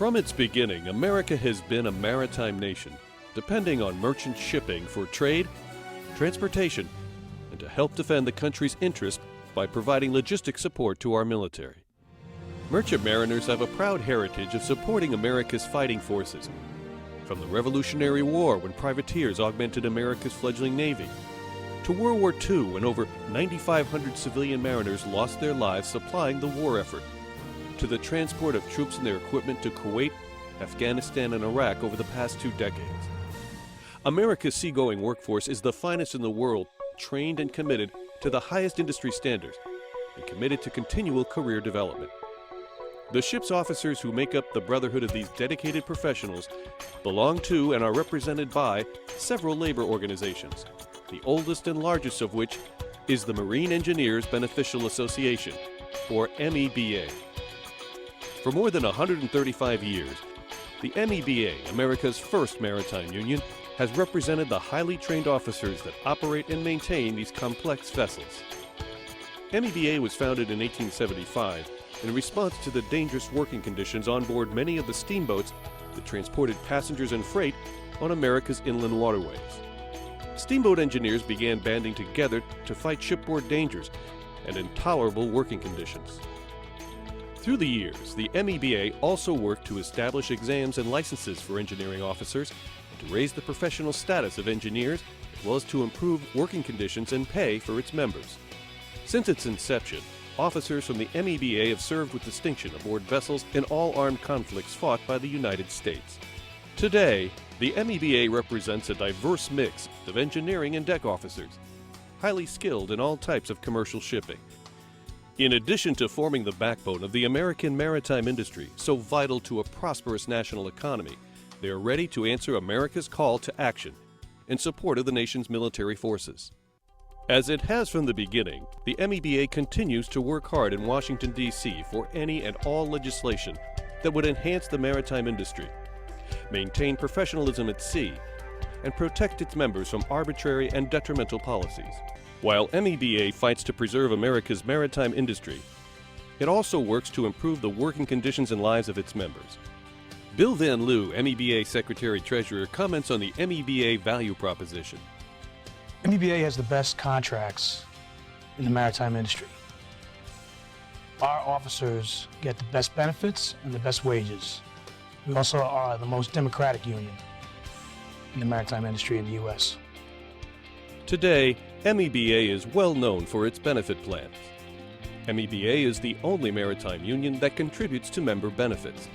From its beginning, America has been a maritime nation, depending on merchant shipping for trade, transportation, and to help defend the country's interest by providing logistic support to our military. Merchant mariners have a proud heritage of supporting America's fighting forces, from the Revolutionary War when privateers augmented America's fledgling Navy, to World War II when over 9,500 civilian mariners lost their lives supplying the war effort, to the transport of troops and their equipment to Kuwait, Afghanistan, and Iraq over the past 2 decades. America's seagoing workforce is the finest in the world, trained and committed to the highest industry standards, and committed to continual career development. The ship's officers who make up the brotherhood of these dedicated professionals belong to and are represented by several labor organizations, the oldest and largest of which is the Marine Engineers Beneficial Association, or MEBA. For more than 135 years, the MEBA, America's first maritime union, has represented the highly trained officers that operate and maintain these complex vessels. MEBA was founded in 1875 in response to the dangerous working conditions on board many of the steamboats that transported passengers and freight on America's inland waterways. Steamboat engineers began banding together to fight shipboard dangers and intolerable working conditions. Through the years, the MEBA also worked to establish exams and licenses for engineering officers and to raise the professional status of engineers, as well as to improve working conditions and pay for its members. Since its inception, officers from the MEBA have served with distinction aboard vessels in all armed conflicts fought by the United States. Today, the MEBA represents a diverse mix of engineering and deck officers, highly skilled in all types of commercial shipping. In addition to forming the backbone of the American maritime industry, so vital to a prosperous national economy, they are ready to answer America's call to action in support of the nation's military forces. As it has from the beginning, the MEBA continues to work hard in Washington, D.C. for any and all legislation that would enhance the maritime industry, maintain professionalism at sea, and protect its members from arbitrary and detrimental policies. While MEBA fights to preserve America's maritime industry, it also works to improve the working conditions and lives of its members. Bill Van Loo, MEBA Secretary-Treasurer, comments on the MEBA value proposition. MEBA has the best contracts in the maritime industry. Our officers get the best benefits and the best wages. We also are the most democratic union in the maritime industry in the U.S. Today, MEBA is well known for its benefit plans. MEBA is the only maritime union that contributes to member benefits.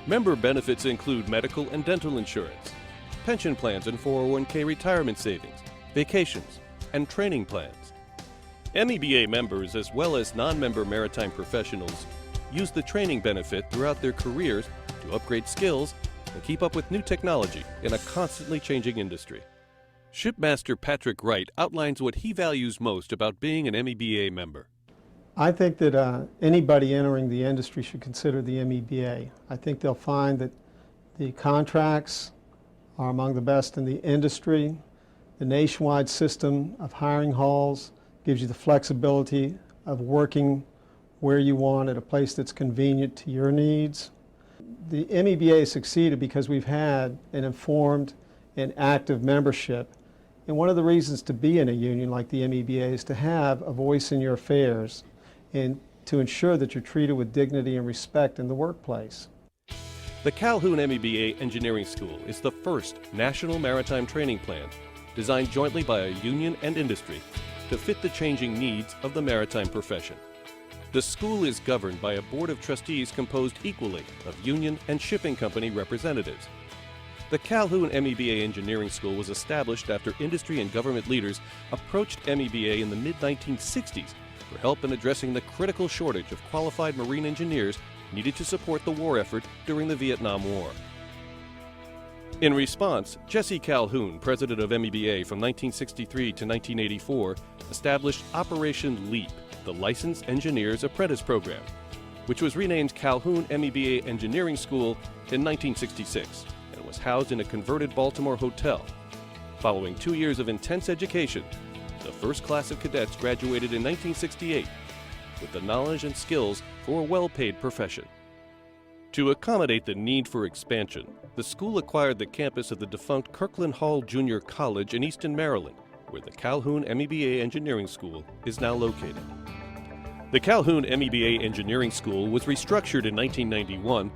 Member benefits include medical and dental insurance, pension plans and 401k retirement savings, vacations, and training plans. MEBA members, as well as non-member maritime professionals, use the training benefit throughout their careers to upgrade skills and keep up with new technology in a constantly changing industry. Shipmaster Patrick Wright outlines what he values most about being an MEBA member. I think that anybody entering the industry should consider the MEBA. I think they'll find that the contracts are among the best in the industry. The nationwide system of hiring halls gives you the flexibility of working where you want at a place that's convenient to your needs. The MEBA succeeded because we've had an informed and active membership. And one of the reasons to be in a union like the MEBA is to have a voice in your affairs and to ensure that you're treated with dignity and respect in the workplace. The Calhoun MEBA Engineering School is the first national maritime training plan designed jointly by a union and industry to fit the changing needs of the maritime profession. The school is governed by a board of trustees composed equally of union and shipping company representatives. The Calhoun MEBA Engineering School was established after industry and government leaders approached MEBA in the mid-1960s for help in addressing the critical shortage of qualified marine engineers needed to support the war effort during the Vietnam War. In response, Jesse Calhoun, president of MEBA from 1963 to 1984, established Operation LEAP, the Licensed Engineers Apprentice Program, which was renamed Calhoun MEBA Engineering School in 1966 and was housed in a converted Baltimore hotel. Following 2 years of intense education, the first class of cadets graduated in 1968 with the knowledge and skills for a well-paid profession. To accommodate the need for expansion, the school acquired the campus of the defunct Kirkland Hall Junior College in Easton, Maryland, where the Calhoun MEBA Engineering School is now located. The Calhoun MEBA Engineering School was restructured in 1991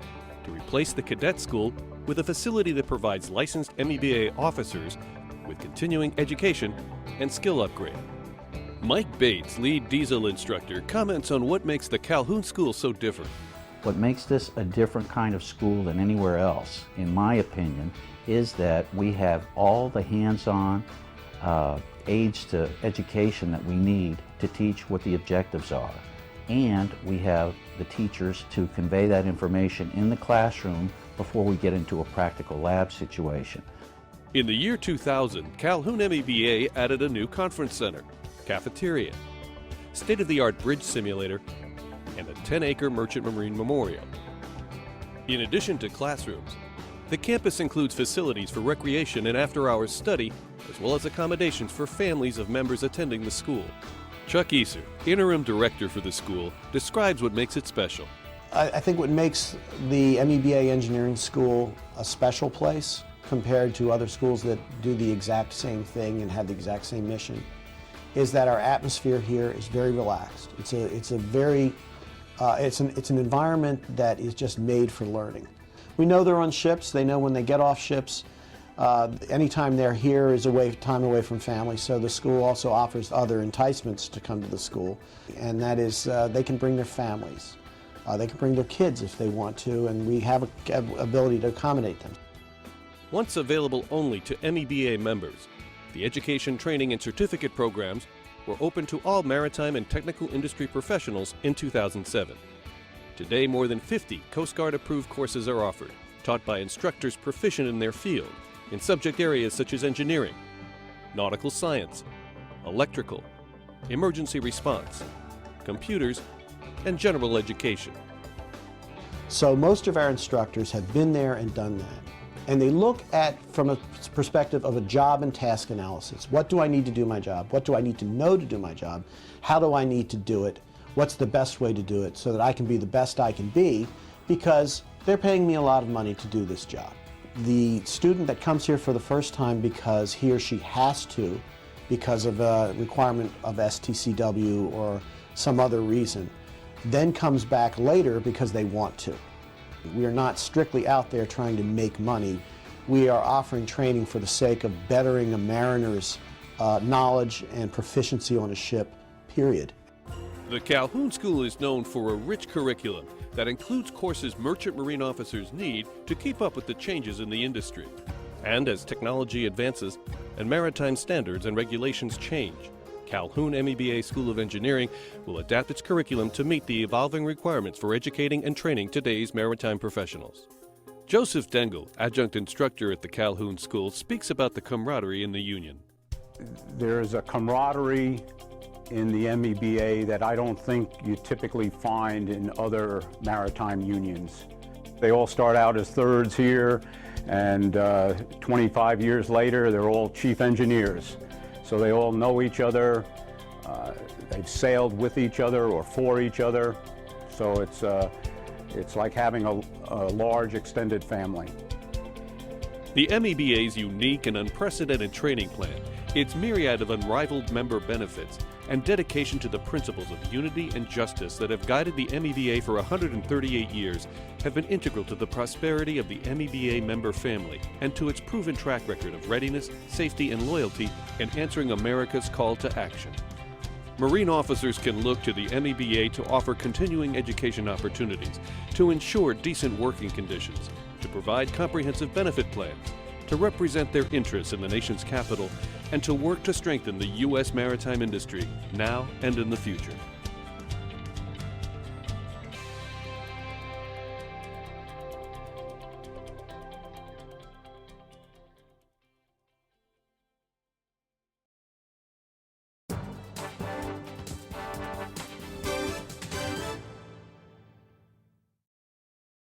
to replace the cadet school with a facility that provides licensed MEBA officers with continuing education and skill upgrade. Mike Bates, lead diesel instructor, comments on what makes the Calhoun School so different. What makes this a different kind of school than anywhere else, in my opinion, is that we have all the hands-on aids to education that we need to teach what the objectives are. And we have the teachers to convey that information in the classroom before we get into a practical lab situation. In the year 2000, Calhoun MEBA added a new conference center, cafeteria, state-of-the-art bridge simulator, and a 10-acre merchant marine memorial. In addition to classrooms, the campus includes facilities for recreation and after-hours study, as well as accommodations for families of members attending the school. Chuck Easer, interim director for the school, describes what makes it special. I think what makes the MEBA Engineering School a special place compared to other schools that do the exact same thing and have the exact same mission is that our atmosphere here is very relaxed. It's an environment that is just made for learning. We know they're on ships. They know when they get off ships, anytime they're here is time away from family. So the school also offers other enticements to come to the school, and that is they can bring their families. They can bring their kids if they want to, and we have an ability to accommodate them. Once available only to MEBA members, the education, training, and certificate programs were open to all maritime and technical industry professionals in 2007. Today, more than 50 Coast Guard-approved courses are offered, taught by instructors proficient in their field, in subject areas such as engineering, nautical science, electrical, emergency response, computers, and general education. So most of our instructors have been there and done that. And they look at from a perspective of a job and task analysis. What do I need to do my job? What do I need to know to do my job? How do I need to do it? What's the best way to do it so that I can be the best I can be? Because they're paying me a lot of money to do this job. The student that comes here for the first time because he or she has to, because of a requirement of STCW or some other reason, then comes back later because they want to. We are not strictly out there trying to make money. We are offering training for the sake of bettering a mariner's knowledge and proficiency on a ship, period. The Calhoun School is known for a rich curriculum that includes courses merchant marine officers need to keep up with the changes in the industry. And as technology advances and maritime standards and regulations change, Calhoun MEBA School of Engineering will adapt its curriculum to meet the evolving requirements for educating and training today's maritime professionals. Joseph Dengel, adjunct instructor at the Calhoun School, speaks about the camaraderie in the union. There's a camaraderie in the MEBA that I don't think you typically find in other maritime unions. They all start out as thirds here, and 25 years later, they're all chief engineers. So they all know each other, they've sailed with each other or for each other. So it's like having a large extended family. The MEBA's unique and unprecedented training plan, its myriad of unrivaled member benefits, and dedication to the principles of unity and justice that have guided the MEBA for 138 years have been integral to the prosperity of the MEBA member family and to its proven track record of readiness, safety, and loyalty in answering America's call to action. Marine officers can look to the MEBA to offer continuing education opportunities, to ensure decent working conditions, to provide comprehensive benefit plans, to represent their interests in the nation's capital, and to work to strengthen the U.S. maritime industry now and in the future.